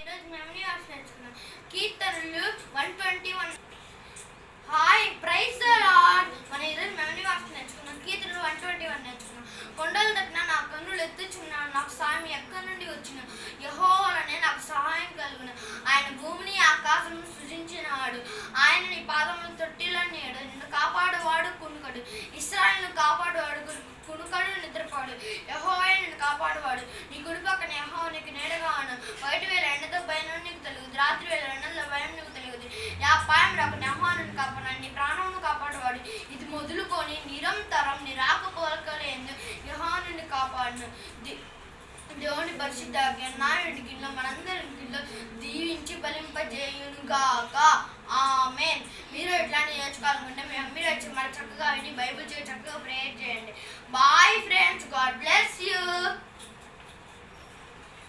ఈరోజు memory verse నేర్చుకున్నాం. కీర్తనలు 121. Hi praise the Lord. మనం ఈరోజు మెమరీ వర్స్ నేర్చుకున్నాం. కీర్తనలు 121 నేర్చుకున్నాం. కొండలు తట్టిన నా కన్నులు ఎత్తుచున్నాను, నాకు సాయం ఎక్కడి నుండి వచ్చిన? యెహోవానే నాకు సహాయం కలుగును. ఆయన భూమిని ఆకాశం సృజించినవాడు. ఆయన నీ పాదములు తొట్టిల్లనియడు. నిన్ను కాపాడువాడు కునుకడు. ఇశ్రాయేలును కాపాడువాడు కునుకడు, నిద్రపోడు. యెహోవా నిన్ను కాపాడువాడు. నీ కుడి పక్కన యెహోవా నీకు నీడగా ఉన్నాడు. బయటి వేళ ఎండతో భయం నీకు తెలుగుది, రాత్రి వేళ ఎండలో భయం నీకు తెలుగుది. అపాయం రాకుండా యెహోవా నిన్ను కాపాడు, నీ ప్రాణమును కాపాడువాడు. ఇది మొదలుకొని నిరంతరం నీ రాకపోకలేదు యెహోవా నిన్ను కాపాడును. దేవుని పరిశుద్ధ నా ఇంటికిలో మనందరి ఇంటిలో దీవించి ఫలింపజేయునుగాక. ఆమేన్. మీరు ఇట్లాంటి నేర్చుకోవాలనుకుంటే మీరు వచ్చి మరి చక్కగా విని బైబిల్ చక్కగా ప్రేయర్ చేయండి. Bye friends, God bless you.